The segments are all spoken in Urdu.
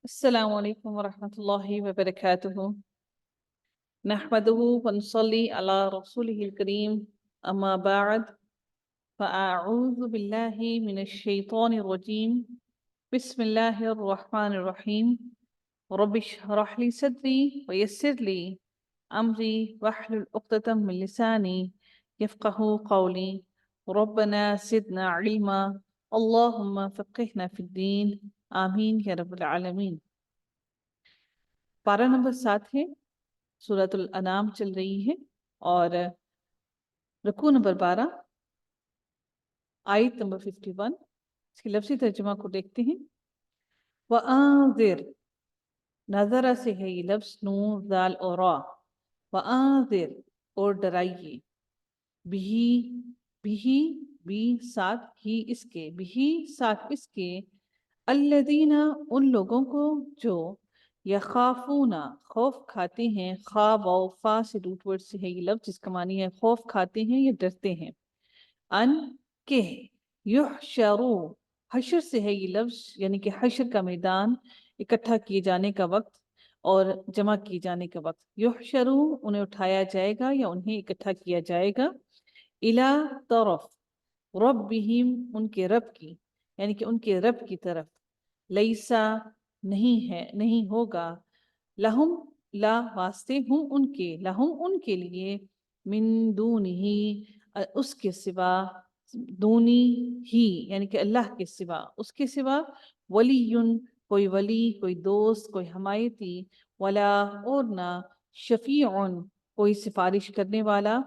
السلام عليكم ورحمة الله وبركاته. نحمده ونصلي على رسوله الكريم. أما بعد فأعوذ بالله من الشيطان الرجيم. بسم الله الرحمن الرحيم. رب اشرح لي صدري ويسر لي أمري واحلل عقدة من لساني يفقه قولي. ربنا زدنا علما. اللهم فقهنا في الدين. آمين يا رب العالمين. پارہ نمبر 7 ہے، سورۃ الانعام چل رہی ہے اور رکوع نمبر 12، آیت نمبر 51۔ اس کی لفظی ترجمہ کو دیکھتے ہیں۔ وَأَنذِرْ، نظرہ سے ہے یہ لفظ، نون ذال اور را۔ وَأَنذِرْ، اور ڈرائیے، بھی بھی ساتھ ہی اس کے، بھی ساتھ اس کے، الذین، ان لوگوں کو جو یخافون، خوف کھاتے ہیں، خا واو فا سے روٹ ورڈ سے ہے یہ لفظ جس کا معنی ہے خوف کھاتے ہیں یا ڈرتے ہیں، ان کہ یحشرو، حشر سے ہے یہ لفظ یعنی کہ حشر کا میدان، اکٹھا کیے جانے کا وقت اور جمع کیے جانے کا وقت۔ یحشرو، انہیں اٹھایا جائے گا یا انہیں اکٹھا کیا جائے گا، الی، طرف، ربہم، ان کے رب کی، یعنی کہ ان کے رب کی طرف، لیسا، نہیں ہے، نہیں ہوگا، لہم، لا واسطے ہوں ان کے، لہم ان کے لیے، من دونہی، اس کے سوا، دونی ہی یعنی کہ اللہ کے سوا، اس کے سوا، ولی، کوئی ولی، کوئی دوست، کوئی حمایتی، ولا، اور نہ، شفیع، کوئی سفارش کرنے والا،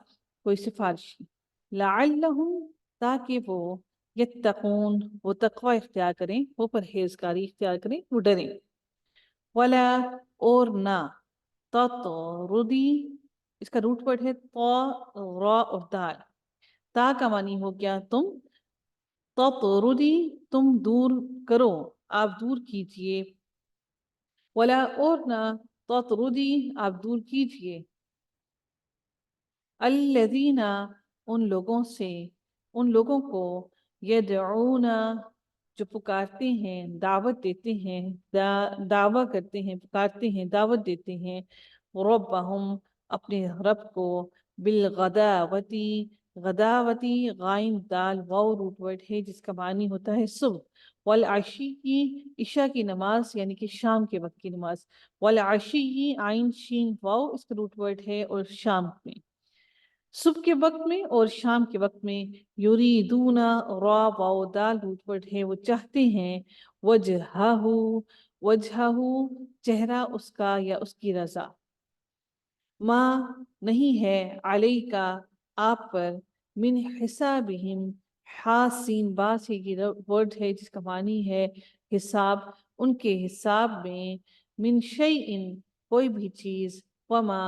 کوئی سفارشی، لعلہم، تاکہ وہ، یتقون، وہ تقوی اختیار کریں، وہ پرہیزگاری اختیار کریں، وہ ڈریں، ولا، اور نہ، تطردی، اس کا روٹ ورڈ ہے تا، را اور دال، تا کا معنی ہو گیا تم، تطردی، تم دور کرو، آپ دور کیجئے، ولا، اور نہ، تطردی، آپ دور کیجئے، الذین، ان لوگوں سے، ان لوگوں کو، یدعون، جو پکارتے ہیں، دعوت دیتے ہیں، دعویٰ کرتے ہیں، پکارتے ہیں، دعوت دیتے ہیں، ربہم، اپنے رب کو، بالغداوتی، غداوتی، غائن دال واو روٹ ورڈ ہے جس کا معنی ہوتا ہے صبح، والعشی کی، عشاء کی نماز یعنی کہ شام کے وقت کی نماز، والعشی، عین شین واو اس کا روٹ ورڈ ہے، اور شام میں، صبح کے وقت میں اور شام کے وقت میں، یریدون، را واو دال روٹ ورڈ ہے، وہ چاہتے ہیں، وجہہ، وجہہ، چہرہ اس کا یا اس کی رضا، ما، نہیں ہے، علیہ کا، آپ پر، من حسابہم، حاسین با سے یہ ورڈ ہے جس کا معنی ہے حساب، ان کے حساب میں، من شیئن، کوئی بھی چیز، وما،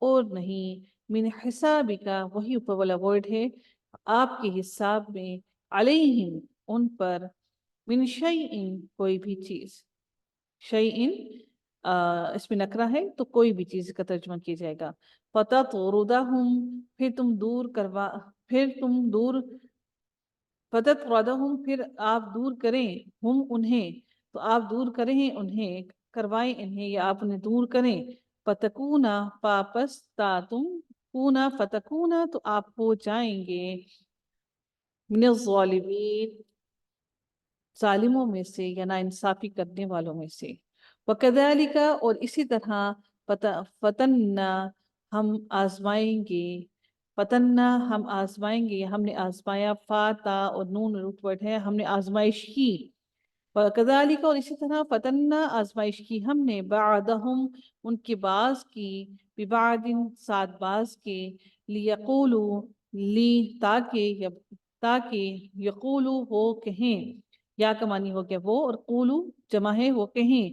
اور نہیں، من حساب کا، وہی اوپر والا ورڈ ہے، آپ کے حساب میں، علیہم، ان پر، من شیئن، کوئی بھی چیز، شیئن اس میں نکرہ ہے تو کوئی بھی چیز کا ترجمہ کیا جائے گا، فَتَطْرُدَهُمْ، پھر تم دور کروا، پھر تم دور، فَتَطْرُدَهُمْ، پھر آپ دور کریں، ہم انہیں، تو آپ دور کریں انہیں، کروائیں انہیں یا آپ انہیں دور کریں، فَتَكُونَ، پاپس، تا تم، کونا، فَتَكُونَ، تو آپ ہو جائیں گے، من الظالمین، ظالموں میں سے یا ناانصافی کرنے والوں میں سے، وَكَذَلِكَ، اور اسی طرح، فتننا، ہم آزمائیں گے، فتننا، ہم آزمائیں گے، ہم نے آزمایا، فا تا اور نون روٹ ورڈ ہے، ہم نے آزمائش کی، وَكَذَلِكَ، اور اسی طرح، فتننا، آزمائش کی ہم نے، بعدہم، ان کے بعض کی، ببعد، ساتھ بعض کے، لیقولوا، لی، تاکہ یقولو، وہ کہیں، یا کا معنی ہو گیا وہ، اور قولو جمع ہے، وہ کہیں،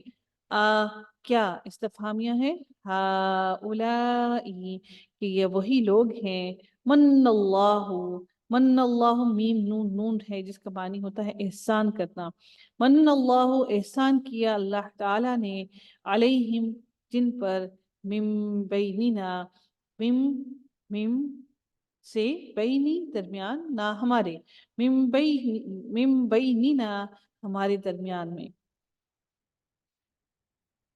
کیا استفہامیہ ہے، ہؤلائی، کہ یہ وہی لوگ ہیں، من اللہ، من اللہ، میم نون نون ہے جس کا معنی ہوتا ہے احسان کرنا، من اللہ، احسان کیا اللہ تعالی نے، علیہم، جن پر، من بیننا، مم سے، بینی درمیان، نہ ہمارے، من بیننا، ہمارے درمیان میں،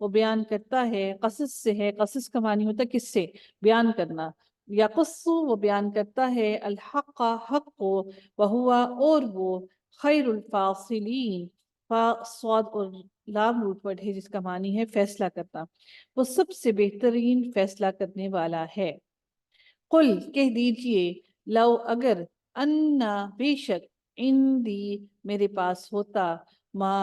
وہ بیان کرتا ہے، قصص سے ہے، قصص کا معنی ہوتا ہے کس سے بیان کرنا، یقص وہ بیان کرتا ہے الحق حق کو، وہوا اور وہ خیر الفاصلین، فا صاد اور لام روٹ ورڈ ہے جس کا معنی ہے فیصلہ کرنا، وہ سب سے بہترین فیصلہ کرنے والا ہے۔ قل کہہ دیجئے، لو اگر، انا بے شک، عندی میرے پاس ہوتا، ما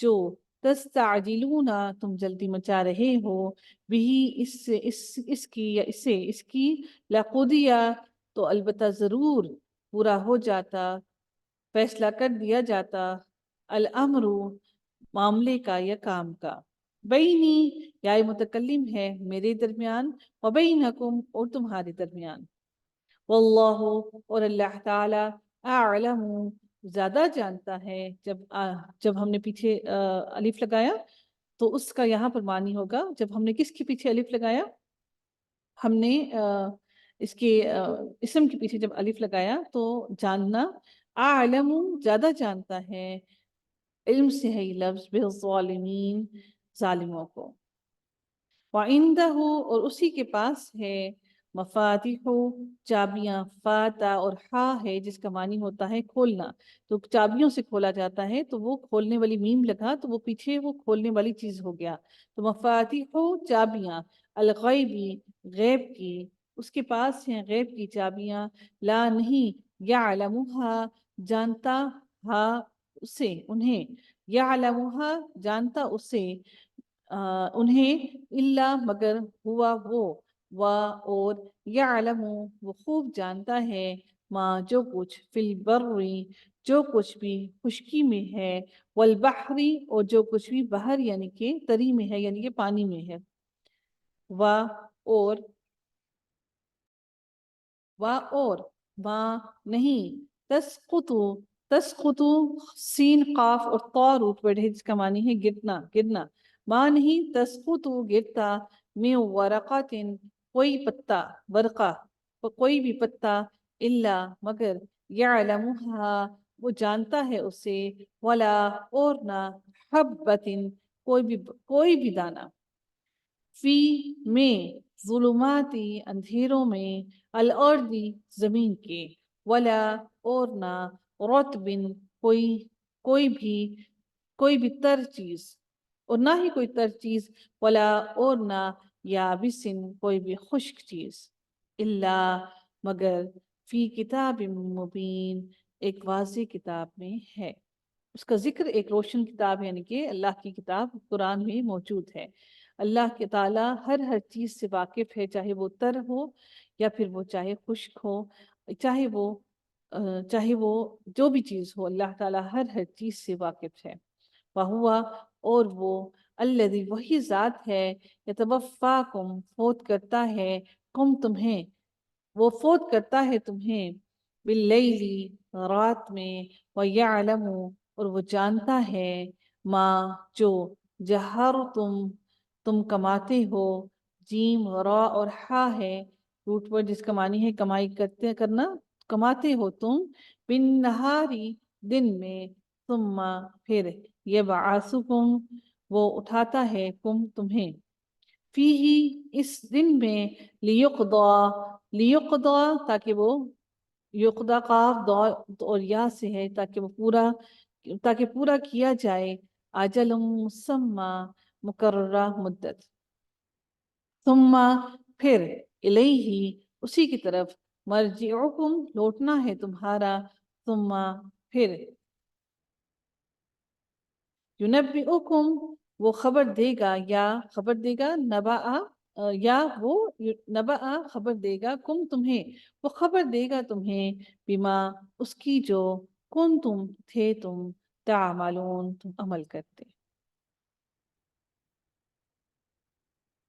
جو، تستعجلون تم جلدی مچا رہے ہو، بھی اس کی یا اسے اس کی، لقضیا تو البتہ ضرور پورا ہو جاتا، فیصلہ کر دیا جاتا، الامر معاملے کا یا کام کا، بینی یا متکلم ہے میرے درمیان، وبینکم اور تمہارے درمیان، واللہ اور اللہ تعالی اعلم زیادہ جانتا ہے۔ جب ہم نے پیچھے الف لگایا تو اس کا یہاں پر معنی ہوگا، جب ہم نے کس کے پیچھے الف لگایا، ہم نے اس کے اسم کے پیچھے جب الف لگایا تو جاننا، اعلم زیادہ جانتا ہے، علم سے ہے یہ لفظ، بالظالمین ظالموں کو، وَعِندَهُ اور اسی کے پاس ہے، مفاتیح چابیاں، فاتا اور ہا ہے جس کا معنی ہوتا ہے کھولنا، تو چابیوں سے کھولا جاتا ہے تو وہ کھولنے والی میم لگا تو وہ پیچھے وہ کھولنے والی چیز ہو گیا، تو مفاتیح چابیاں، الغیبی غیب کی، اس کے پاس ہیں غیب کی چابیاں، لا نہیں، یعلمها جانتا، ہا اسے انہیں، یعلمها جانتا اسے انہیں، اللہ مگر، ہوا وہ اور یعلم وہ خوب جانتا ہے، ما جو کچھ، فی البری جو کچھ بھی خشکی میں ہے، والبحری اور جو کچھ بھی بحر یعنی کہ تری میں ہے یعنی کہ پانی میں ہے، اور ما نہیں، تسقط سین قاف اور طا روٹ ورڈ ہے جس کا معنی ہے گرنا، ما نہیں تسقط گرتا، میں ورقات کوئی پتا، ورقہ کوئی بھی پتا، الا مگر، یعلمها وہ جانتا ہے اسے، ولا اور نہ، حبت کوئی بھی دانہ، فی میں ظلماتی اندھیروں میں، الارض زمین کے، ولا اور نہ، رطب کوئی بھی تر چیز، اور نہ ہی کوئی تر چیز، ولا اور نہ، یابسن کوئی بھی خشک چیز، الا مگر، فی کتاب مبین ایک واضح کتاب میں ہے، اس کا ذکر ایک روشن کتاب یعنی کہ اللہ کی کتاب قرآن میں موجود ہے۔ اللہ کے تعالیٰ ہر چیز سے واقف ہے، چاہے وہ تر ہو یا پھر وہ چاہے خشک ہو، چاہے وہ جو بھی چیز ہو، اللہ تعالیٰ ہر چیز سے واقف ہے، وَهُوَ اور وہ، الذی وہی ذات ہے، یتوفاکم فوت کرتا ہے، تمہیں، وہ فوت کرتا ہے تمہیں، باللیل رات میں، وَيَعْلَمُ اور وہ جانتا ہے، ما جو، تم کماتے ہو، جیم را اور ہا ہے روٹ ورڈ جس کا معنی ہے کمائی کرنا، کماتے ہو تم، بن نہاری دن میں، ثم پھر، یبعثکم وہ اٹھاتا ہے تمہیں، فیہی اس دن میں، لیقضا تاکہ وہ، یقضا قاف اور یا سے ہے تاکہ پورا کیا جائے، اجل مسمى مقررہ مدت، ثم پھر، الیہ اسی کی طرف، مرجعکم لوٹنا ہے تمہارا، ثم پھر، ینبئکم وہ خبر دے گا یا وہ نبأ خبر دے گا تمہیں، وہ خبر دے گا تمہیں، بما اس کی جو، تم تھے تعملون تم عمل کرتے۔